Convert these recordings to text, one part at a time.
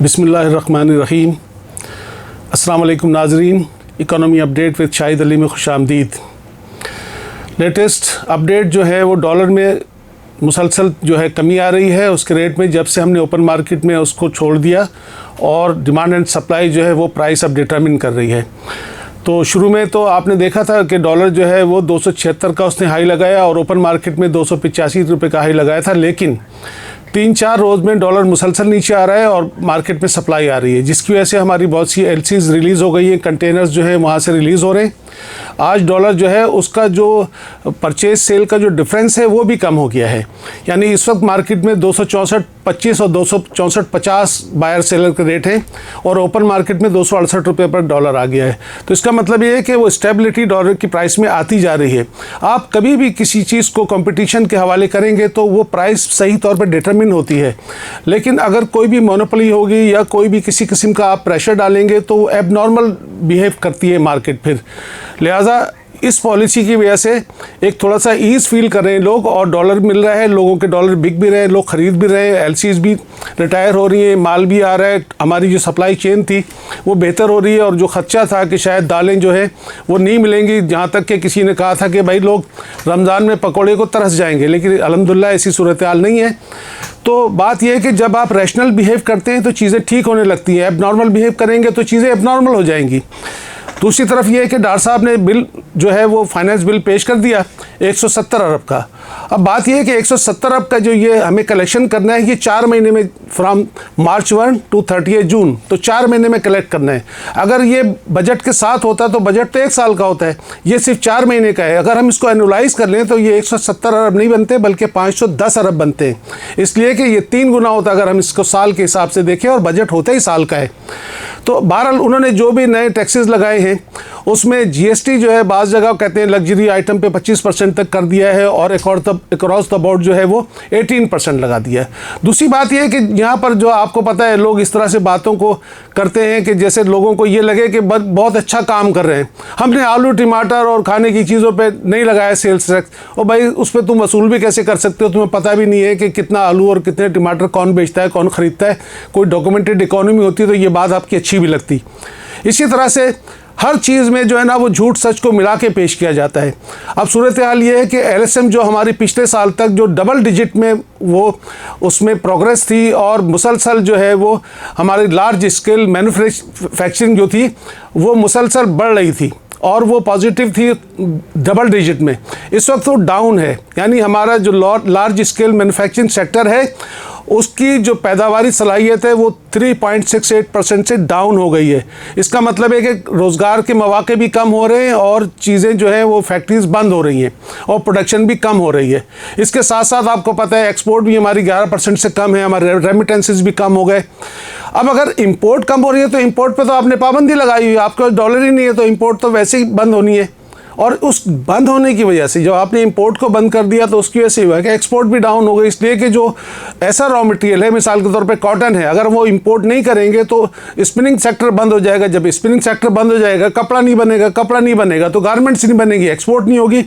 बिस्मिल्लाहिर्रहमानिर्रहीम। अस्सलाम वालेकुम नाज़रीन, economy update with Shahid Ali में खुशामदीद। लेटेस्ट अपडेट जो है वो डॉलर में मुसलसल जो है कमी आ रही है उसके रेट में, जब से हमने ओपन मार्केट में उसको छोड़ दिया और डिमांड एंड सप्लाई जो है वो प्राइस अब डिटरमिन कर रही है। तो शुरू में तो आपने देखा था कि डॉलर जो है वो 276 का उसने हाई लगाया और ओपन मार्केट में 285 रुपये का हाई लगाया था, लेकिन 3-4 रोज़ में डॉलर मुसलसल नीचे आ रहा है और मार्केट में सप्लाई आ रही है, जिसकी वजह से हमारी बहुत सी एलसीज रिलीज़ हो गई हैं, कंटेनर्स जो है वहाँ से रिलीज़ हो रहे हैं। आज डॉलर जो है उसका जो परचेज सेल का जो डिफरेंस है वो भी कम हो गया है, यानी इस वक्त मार्केट में 264.25 और 264.50 बायर सेलर के रेट हैं और ओपन मार्केट में 268 रुपये पर डॉलर आ गया है। तो इसका मतलब ये है कि वो स्टेबिलिटी डॉलर की प्राइस में आती जा रही है। आप कभी भी किसी चीज़ को कंपटीशन के हवाले करेंगे तो वो प्राइस सही तौर पर डिटरमिन होती है, लेकिन अगर कोई भी मोनोपोली होगी या कोई भी किसी किस्म का आप प्रेशर डालेंगे तो वो एबनॉर्मल बिहेव करती है मार्केट। फिर लिहाजा इस पॉलिसी की वजह से एक थोड़ा सा ईज़ फील कर रहे हैं लोग और डॉलर मिल रहा है, लोगों के डॉलर बिक भी रहे हैं, लोग ख़रीद भी रहे हैं, एलसीज भी रिटायर हो रही हैं, माल भी आ रहा है, हमारी जो सप्लाई चेन थी वो बेहतर हो रही है। और जो खर्चा था कि शायद दालें जो है वो नहीं मिलेंगी, जहाँ तक कि किसी ने कहा था कि भाई लोग रमज़ान में पकौड़े को तरस जाएंगे, लेकिन अल्हम्दुलिल्लाह ऐसी सूरत हाल नहीं है। तो बात यह है कि जब आप रैशनल बिहेव करते हैं तो चीज़ें ठीक होने लगती हैं, एबनॉर्मल बिहेव करेंगे तो चीज़ें एबनॉर्मल हो जाएंगी। दूसरी तरफ ये है कि डॉक्टर साहब ने बिल जो है वो फाइनेंस बिल पेश कर दिया 170 अरब का। अब बात यह है कि 170 अरब का जो ये हमें कलेक्शन करना है ये 4 महीने में, फ्रॉम March 1 to 30 जून, तो 4 महीने में कलेक्ट करना है। अगर ये बजट के साथ होता तो बजट तो 1 साल का होता है, ये सिर्फ 4 महीने का है। अगर हम इसको एनुलाइज कर लें तो ये 170 अरब नहीं बनते बल्कि 510 अरब बनते हैं, इसलिए कि ये 3 गुना होता अगर हम इसको साल के हिसाब से देखें, और बजट होता ही साल का है। तो बहरहाल उन्होंने जो भी नए टैक्सेस लगाए हैं उसमें जीएसटी जो है बाज़ जगह कहते हैं लग्जरी आइटम पे 25% तक कर दिया है और अक्रॉस द बोर्ड जो है वो 18% लगा दिया है। दूसरी बात यह है कि यहाँ पर जो आपको पता है लोग इस तरह से बातों को करते हैं कि जैसे लोगों को ये लगे कि बहुत अच्छा काम कर रहे हैं, हमने आलू टमाटर और खाने की चीज़ों पर नहीं लगाया सेल्स टैक्स, और भाई उस पर तुम वसूल भी कैसे कर सकते हो, तुम्हें पता भी नहीं है कि कितना आलू और कितने टमाटर कौन बेचता है, कौन ख़रीदता है। कोई डॉक्यूमेंटेड इकोनॉमी होती तो ये बात आपकी अच्छी भी लगती। इसी तरह से हर चीज़ में जो है ना वो झूठ सच को मिला के पेश किया जाता है। अब सूरत हाल ये है कि एलएसएम जो हमारी पिछले साल तक जो डबल डिजिट में वो उसमें प्रोग्रेस थी और मुसलसल जो है वो हमारी लार्ज स्केल मैन्युफैक्चरिंग जो थी वो मुसलसल बढ़ रही थी और वो पॉजिटिव थी डबल डिजिट में। इस वक्त वो डाउन है, यानी हमारा जो लार्ज स्केल मैन्युफैक्चरिंग सेक्टर है उसकी जो पैदावारी सलाहियत है वो 3.68% से डाउन हो गई है। इसका मतलब है कि रोज़गार के मौके भी कम हो रहे हैं और चीज़ें जो हैं वो फैक्ट्रीज़ बंद हो रही हैं और प्रोडक्शन भी कम हो रही है। इसके साथ साथ आपको पता है एक्सपोर्ट भी हमारी 11% से कम है, हमारे रेमिटेंसेस भी कम हो गए। अब अगर इंपोर्ट कम हो रही है तो इंपोर्ट पे तो आपने पाबंदी लगाई हुई है, आपके पास डॉलर ही नहीं है तो इंपोर्ट तो वैसे ही बंद होनी है। और उस बंद होने की वजह से जब आपने इंपोर्ट को बंद कर दिया तो उसकी वजह से हुआ कि एक्सपोर्ट भी डाउन हो गई, इसलिए कि जो ऐसा रॉ मटेरियल है, मिसाल के तौर पे कॉटन है, अगर वो इंपोर्ट नहीं करेंगे तो स्पिनिंग सेक्टर बंद हो जाएगा। जब स्पिनिंग सेक्टर बंद हो जाएगा कपड़ा नहीं बनेगा, कपड़ा नहीं बनेगा तो गारमेंट्स नहीं बनेगी, एक्सपोर्ट नहीं होगी।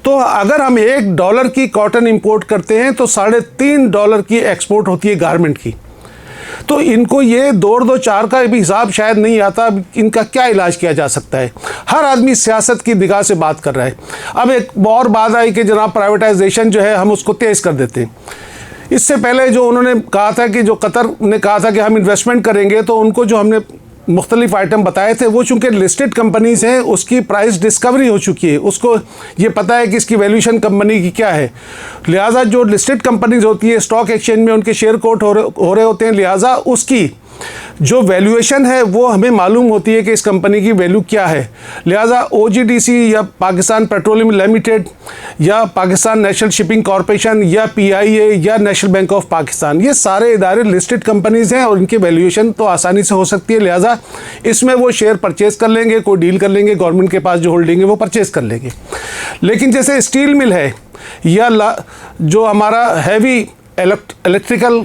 तो अगर हम $1 की कॉटन इंपोर्ट करते हैं तो $3.5 की एक्सपोर्ट होती है गारमेंट की। तो इनको ये 2-4 का भी हिसाब शायद नहीं आता, इनका क्या इलाज किया जा सकता है। हर आदमी सियासत की निगाह से बात कर रहा है। अब एक और बात आई कि जनाब प्राइवेटाइजेशन जो है हम उसको तेज़ कर देते हैं। इससे पहले जो उन्होंने कहा था कि जो कतर ने कहा था कि हम इन्वेस्टमेंट करेंगे, तो उनको जो हमने मुख्तलिफ आइटम बताए थे वो चूँकि लिस्टेड कंपनीज़ हैं उसकी प्राइस डिस्कवरी हो चुकी है, उसको ये पता है कि इसकी वैल्यूएशन कंपनी की क्या है। लिहाजा जो लिस्टेड कंपनीज़ होती है स्टॉक एक्सचेंज में उनके शेयर कोट हो रहे होते हैं, लिहाजा उसकी जो वैल्यूएशन है वो हमें मालूम होती है कि इस कंपनी की वैल्यू क्या है। लिहाजा OGDC या पाकिस्तान पेट्रोलियम लिमिटेड या पाकिस्तान नेशनल शिपिंग कॉरपोरेशन या PIA या नेशनल बैंक ऑफ पाकिस्तान, ये सारे इदारे लिस्टेड कंपनीज़ हैं और इनकी वैल्यूएशन तो आसानी से हो सकती है। लिहाजा इसमें वो शेयर परचेज़ कर लेंगे, कोई डील कर लेंगे, गवर्नमेंट के पास जो होल्डिंग है वो परचेज़ कर लेंगे। लेकिन जैसे स्टील मिल है या जो हमारा हैवी इलेक्ट्रिकल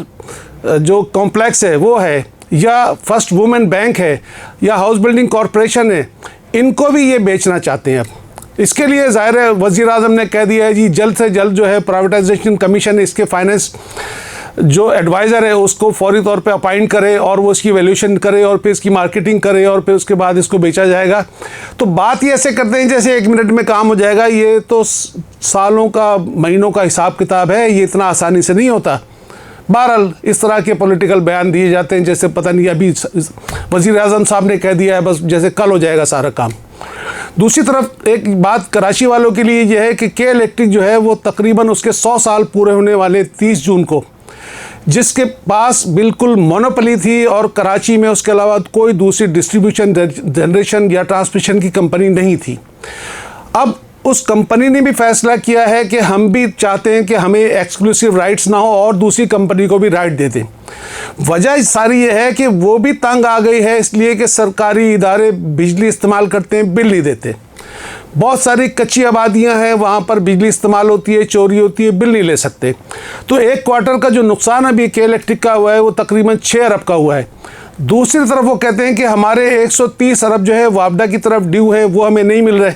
जो कॉम्प्लेक्स है वो है, या फर्स्ट वुमेन बैंक है, या हाउस बिल्डिंग कॉरपोरेशन है, इनको भी ये बेचना चाहते हैं। अब इसके लिए ज़ाहिर है वज़ीर आज़म ने कह दिया है जी जल्द से जल्द जो है प्राइवेटाइजेशन कमीशन इसके फाइनेंस जो एडवाइज़र है उसको फौरी तौर पे अपॉइंट करे और वो इसकी वैल्यूएशन करे और फिर इसकी मार्केटिंग करे और फिर उसके बाद इसको बेचा जाएगा। तो बात ये ऐसे करते हैं जैसे 1 मिनट में काम हो जाएगा। ये तो सालों का, महीनों का हिसाब किताब है, ये इतना आसानी से नहीं होता। बहरहाल इस तरह के पॉलिटिकल बयान दिए जाते हैं जैसे पता नहीं अभी वज़ीर आज़म साहब ने कह दिया है, बस जैसे कल हो जाएगा सारा काम। दूसरी तरफ एक बात कराची वालों के लिए यह है कि के इलेक्ट्रिक जो है वो तकरीबन उसके 100 साल पूरे होने वाले 30 जून को, जिसके पास बिल्कुल मोनोपोली थी और कराची में उसके अलावा कोई दूसरी डिस्ट्रीब्यूशन, जनरेशन या ट्रांसमिशन की कंपनी नहीं थी। अब उस कंपनी ने भी फैसला किया है कि हम भी चाहते हैं कि हमें एक्सक्लूसिव राइट्स ना हो और दूसरी कंपनी को भी राइट दे दें। वजह सारी ये है कि वो भी तंग आ गई है, इसलिए कि सरकारी इदारे बिजली इस्तेमाल करते हैं, बिल नहीं देते। बहुत सारी कच्ची आबादियां हैं, वहाँ पर बिजली इस्तेमाल होती है, चोरी होती है, बिल नहीं ले सकते। तो 1 क्वार्टर का जो नुकसान अभी के इलेक्ट्रिक का हुआ है वो तकरीबन 6 अरब का हुआ है। दूसरी तरफ वो कहते हैं कि हमारे 130 अरब जो है वापडा की तरफ ड्यू है, वो हमें नहीं मिल रहे।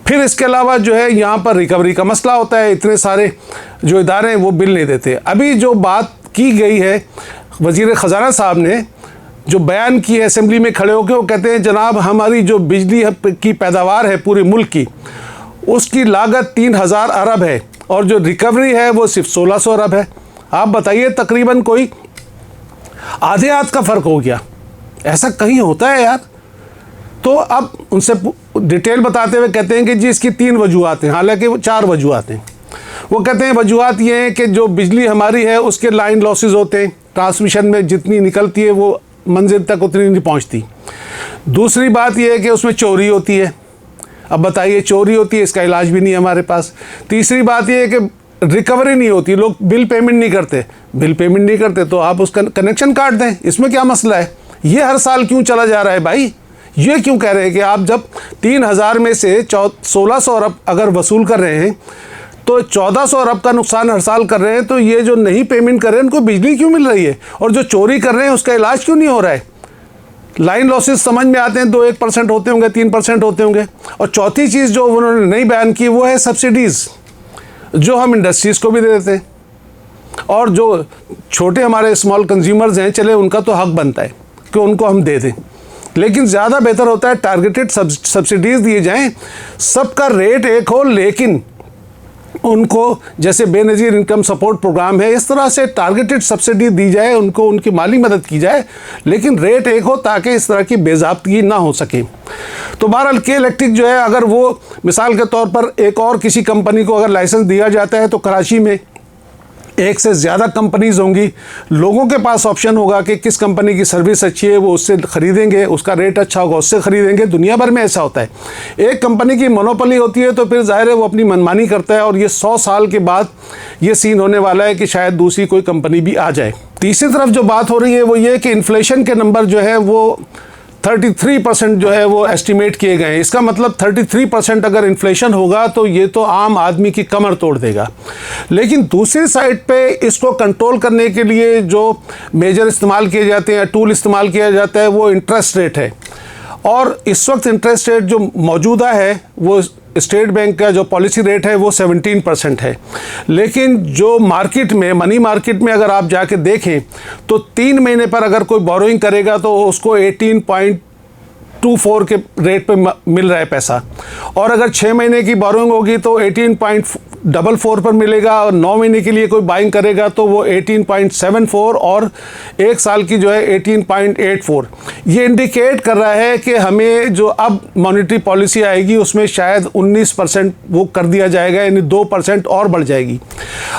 फिर इसके अलावा जो है यहाँ पर रिकवरी का मसला होता है, इतने सारे जो इदारे हैं वो बिल नहीं देते। अभी जो बात की गई है वज़ीर ख़जाना साहब ने जो बयान की है असेंबली में खड़े होकर, वो कहते हैं जनाब हमारी जो बिजली की पैदावार है पूरे मुल्क की, उसकी लागत 3000 अरब है और जो रिकवरी है वो सिर्फ 1600 अरब है। आप बताइए, तकरीबन कोई आधे हाथ का फ़र्क हो गया। ऐसा कहीं होता है यार? तो अब उनसे डिटेल बताते हुए कहते हैं कि जी इसकी 3 वजूहात हैं, हालांकि वो 4 वजूहात हैं। वो कहते हैं वजूहात ये हैं कि जो बिजली हमारी है उसके लाइन लॉसेस होते हैं, ट्रांसमिशन में जितनी निकलती है वो मंजिल तक उतनी नहीं पहुंचती। दूसरी बात ये है कि उसमें चोरी होती है। अब बताइए, चोरी होती है, इसका इलाज भी नहीं है हमारे पास। तीसरी बात ये है कि रिकवरी नहीं होती, लोग बिल पेमेंट नहीं करते। बिल पेमेंट नहीं करते तो आप उसका कनेक्शन काट दें, इसमें क्या मसला है? ये हर साल क्यों चला जा रहा है भाई? ये क्यों कह रहे हैं कि आप जब 3000 में से 1600 अरब अगर वसूल कर रहे हैं तो 1400 अरब का नुकसान हर साल कर रहे हैं, तो ये जो नहीं पेमेंट कर रहे हैं उनको बिजली क्यों मिल रही है? और जो चोरी कर रहे हैं उसका इलाज क्यों नहीं हो रहा है? लाइन लॉसेस समझ में आते हैं, 2-1% होते होंगे, 3% होते होंगे। और चौथी चीज़ जो उन्होंने नई बयान की वो है सब्सिडीज़, जो हम इंडस्ट्रीज़ को भी दे देते हैं और जो छोटे हमारे स्मॉल कंज्यूमर्स हैं, चले उनका तो हक बनता है कि उनको हम दे दें, लेकिन ज़्यादा बेहतर होता है टारगेटेड सब्सिडीज़ दिए जाएं। सबका रेट एक हो, लेकिन उनको जैसे बेनज़ीर इनकम सपोर्ट प्रोग्राम है, इस तरह से टारगेटेड सब्सिडी दी जाए, उनको उनकी माली मदद की जाए, लेकिन रेट एक हो ताकि इस तरह की बेज़ाब्तगी ना हो सके। तो बहरहाल के इलेक्ट्रिक जो है, अगर वो मिसाल के तौर पर एक और किसी कंपनी को अगर लाइसेंस दिया जाता है तो कराची में 1 से ज़्यादा कंपनीज़ होंगी। लोगों के पास ऑप्शन होगा कि किस कंपनी की सर्विस अच्छी है वो उससे ख़रीदेंगे, उसका रेट अच्छा होगा उससे ख़रीदेंगे। दुनिया भर में ऐसा होता है। एक कंपनी की मोनोपोली होती है तो फिर ज़ाहिर है वो अपनी मनमानी करता है, और ये 100 साल के बाद ये सीन होने वाला है कि शायद दूसरी कोई कंपनी भी आ जाए। तीसरी तरफ जो बात हो रही है वो ये कि इन्फ्लेशन के नंबर जो है वो 33% जो है वो एस्टिमेट किए गए हैं। इसका मतलब 33% अगर इन्फ्लेशन होगा तो ये तो आम आदमी की कमर तोड़ देगा। लेकिन दूसरी साइड पे इसको कंट्रोल करने के लिए जो मेजर इस्तेमाल किए जाते हैं, टूल इस्तेमाल किया जाता है, वो इंटरेस्ट रेट है। और इस वक्त इंटरेस्ट रेट जो मौजूदा है वो स्टेट बैंक का जो पॉलिसी रेट है वो 17% है। लेकिन जो मार्केट में, मनी मार्केट में अगर आप जाके देखें तो 3 महीने पर अगर कोई बोरोइंग करेगा तो उसको 18.24 के रेट पे मिल रहा है पैसा, और अगर 6 महीने की बोरोइंग होगी तो 18.44 पर मिलेगा, और 9 महीने के लिए कोई बाइंग करेगा तो वो 18.74, और 1 साल की जो है 18.84। ये इंडिकेट कर रहा है कि हमें जो अब मॉनेटरी पॉलिसी आएगी उसमें शायद 19% वो कर दिया जाएगा, यानी 2% और बढ़ जाएगी।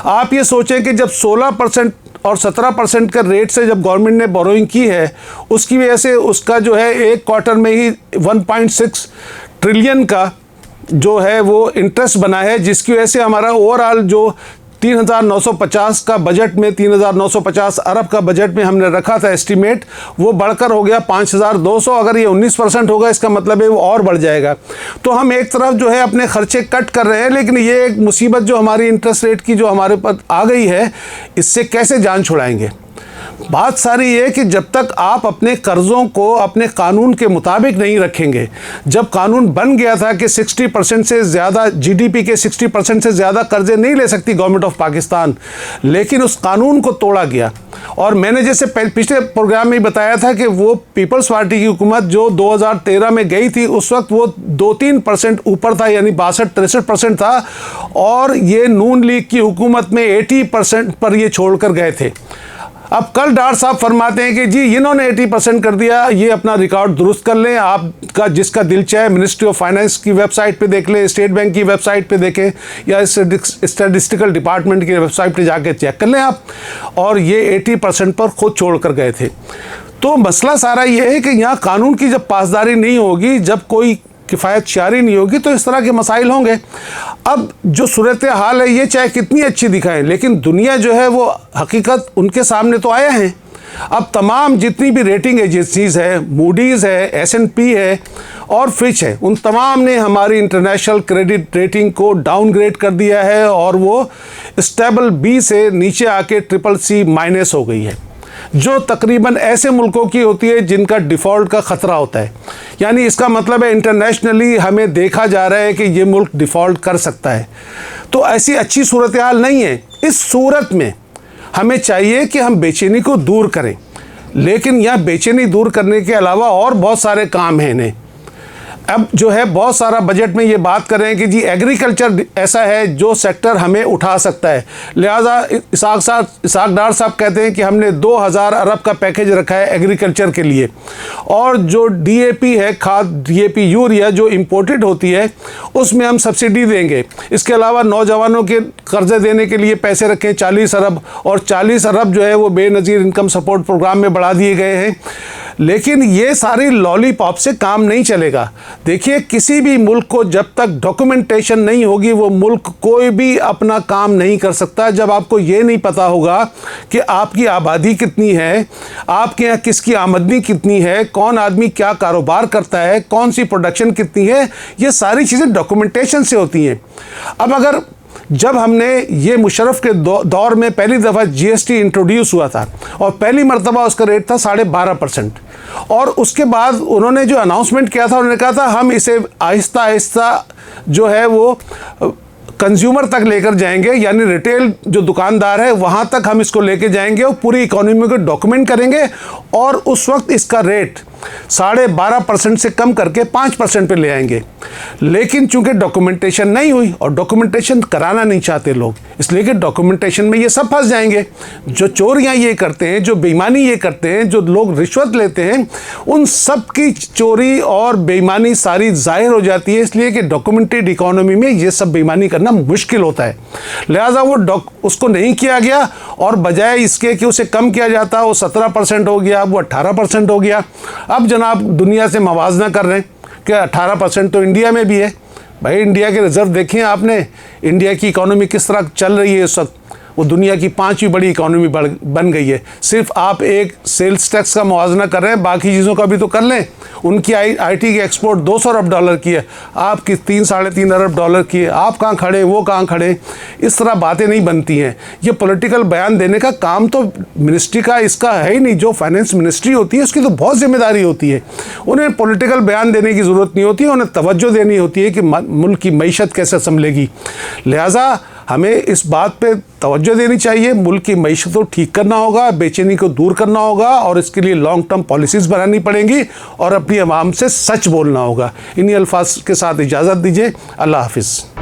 आप ये सोचें कि जब 16% और 17% का रेट से जब गवर्नमेंट ने बोरोइंग की है, उसकी वजह से उसका जो है 1 क्वार्टर में ही 1.6 ट्रिलियन का जो है वो इंटरेस्ट बना है, जिसकी वजह से हमारा ओवरऑल जो 3950 का बजट में, 3950 अरब का बजट में हमने रखा था एस्टीमेट, वो बढ़कर हो गया 5200। अगर ये 19% होगा इसका मतलब है वो और बढ़ जाएगा। तो हम एक तरफ जो है अपने खर्चे कट कर रहे हैं, लेकिन ये एक मुसीबत जो हमारी इंटरेस्ट रेट की जो हमारे पर आ गई है, इससे कैसे जान छुड़ाएंगे? बात सारी है कि जब तक आप अपने कर्ज़ों को अपने कानून के मुताबिक नहीं रखेंगे, जब कानून बन गया था कि 60% से ज़्यादा जीडीपी के 60% से ज़्यादा कर्जे नहीं ले सकती गवर्नमेंट ऑफ पाकिस्तान, लेकिन उस कानून को तोड़ा गया। और मैंने जैसे पिछले प्रोग्राम में बताया था कि वो पीपल्स पार्टी की हुकूमत जो 2013 में गई थी, उस वक्त वो 2-3% ऊपर था, यानी 62-63% था, और ये नून लीग की हुकूमत में 80% पर ये छोड़कर गए थे। अब कल डॉक्टर साहब फरमाते हैं कि जी इन्होंने 80% कर दिया, ये अपना रिकॉर्ड दुरुस्त कर लें। आपका जिसका दिल चाहे मिनिस्ट्री ऑफ फाइनेंस की वेबसाइट पे देख लें, स्टेट बैंक की वेबसाइट पे देखें, या स्टैटिस्टिकल डिपार्टमेंट की वेबसाइट पे जाके चेक कर लें आप। और ये 80% पर खुद छोड़ कर गए थे। तो मसला सारा ये है कि यहाँ कानून की जब पासदारी नहीं होगी, जब कोई किफ़ायत शारी नहीं होगी, तो इस तरह के मसाइल होंगे। अब जो सूरत हाल है ये चाहे कितनी अच्छी दिखाएं, लेकिन दुनिया जो है वो हकीकत उनके सामने तो आया है। अब तमाम जितनी भी रेटिंग एजेंसीज़ है, मूडीज़ है, S&P है और फिच है, उन तमाम ने हमारी इंटरनेशनल क्रेडिट रेटिंग को डाउनग्रेड कर दिया है और वो स्टेबल B से नीचे आके CCC- हो गई है, जो तकरीबन ऐसे मुल्कों की होती है जिनका डिफ़ॉल्ट का ख़तरा होता है। यानी इसका मतलब है इंटरनेशनली हमें देखा जा रहा है कि ये मुल्क डिफ़ॉल्ट कर सकता है। तो ऐसी अच्छी सूरत हाल नहीं है। इस सूरत में हमें चाहिए कि हम बेचैनी को दूर करें, लेकिन यह बेचैनी दूर करने के अलावा और बहुत सारे काम हैं इन्हें। अब जो है बहुत सारा बजट में ये बात कर रहे हैं कि जी एग्रीकल्चर ऐसा है जो सेक्टर हमें उठा सकता है, लिहाजा इसाक डार साहब कहते हैं कि हमने 2000 अरब का पैकेज रखा है एग्रीकल्चर के लिए, और जो DAP है, खाद DAP यूरिया जो इंपोर्टेड होती है, उसमें हम सब्सिडी देंगे। इसके अलावा नौजवानों के कर्जे देने के लिए पैसे रखें 40 अरब, और 40 अरब जो है वो बेनज़ीर इनकम सपोर्ट प्रोग्राम में बढ़ा दिए गए हैं। लेकिन ये सारी लॉलीपॉप से काम नहीं चलेगा। देखिए, किसी भी मुल्क को जब तक डॉक्यूमेंटेशन नहीं होगी, वो मुल्क कोई भी अपना काम नहीं कर सकता। जब आपको ये नहीं पता होगा कि आपकी आबादी कितनी है, आपके यहाँ किसकी आमदनी कितनी है, कौन आदमी क्या कारोबार करता है, कौन सी प्रोडक्शन कितनी है, ये सारी चीज़ें डॉक्यूमेंटेशन से होती हैं। अब अगर जब हमने ये मुशर्रफ के दौर में पहली दफ़ा GST इंट्रोड्यूस हुआ था और पहली मरतबा उसका रेट था 12.5%, और उसके बाद उन्होंने जो अनाउंसमेंट किया था, उन्होंने कहा था हम इसे आहिस्ता आहिस्ता जो है वो कंज्यूमर तक लेकर जाएंगे, यानी रिटेल जो दुकानदार है वहाँ तक हम इसको लेके जाएंगे और पूरी इकोनॉमी को डॉक्यूमेंट करेंगे, और उस वक्त इसका रेट 12.5% से कम करके 5% पे ले आएंगे। लेकिन चूंकि डॉक्यूमेंटेशन नहीं हुई, और डॉक्यूमेंटेशन कराना नहीं चाहते लोग, इसलिए कि डॉक्यूमेंटेशन में ये सब फंस जाएंगे। जो चोरियां ये करते हैं, जो बेईमानी ये करते हैं, जो लोग रिश्वत लेते हैं, उन सब की चोरी और बेईमानी सारी जाहिर हो जाती है, इसलिए कि डॉक्यूमेंटेड इकोनॉमी में ये सब बेईमानी करना मुश्किल होता है। लिहाजा वो उसको नहीं किया गया, और बजाय इसके कि उसे कम किया जाता, वो 17% हो गया, वो 18% हो गया। अब जनाब दुनिया से मवाजना कर रहे हैं कि 18% तो इंडिया में भी है। भाई इंडिया के रिजर्व देखें आपने, इंडिया की इकोनॉमी किस तरह चल रही है इस वक्त, वो दुनिया की 5वीं बड़ी इकोनॉमी बन गई है। सिर्फ आप एक सेल्स टैक्स का मुआवजा कर रहे हैं, बाकी चीज़ों का भी तो कर लें। उनकी IT की एक्सपोर्ट 200 अरब डॉलर की है, आपकी 3-3.5 अरब डॉलर की है। आप कहाँ खड़े, वो कहाँ खड़े, इस तरह बातें नहीं बनती हैं। ये पॉलिटिकल बयान देने का काम तो मिनिस्ट्री का इसका है ही नहीं। जो फाइनेंस मिनिस्ट्री होती है उसकी तो बहुत जिम्मेदारी होती है, उन्हें पॉलिटिकल बयान देने की ज़रूरत नहीं होती है, उन्हें तवज्जो देनी होती है कि मुल्क की मईशत कैसे संभलेगी। लिहाजा हमें इस बात पे तवज्जो देनी चाहिए, मुल्क की मईशत को ठीक करना होगा, बेचैनी को दूर करना होगा, और इसके लिए लॉन्ग टर्म पॉलिसीज़ बनानी पड़ेंगी, और अपनी आवाम से सच बोलना होगा। इन्हीं अल्फाज के साथ इजाज़त दीजिए। अल्लाह हाफिज़।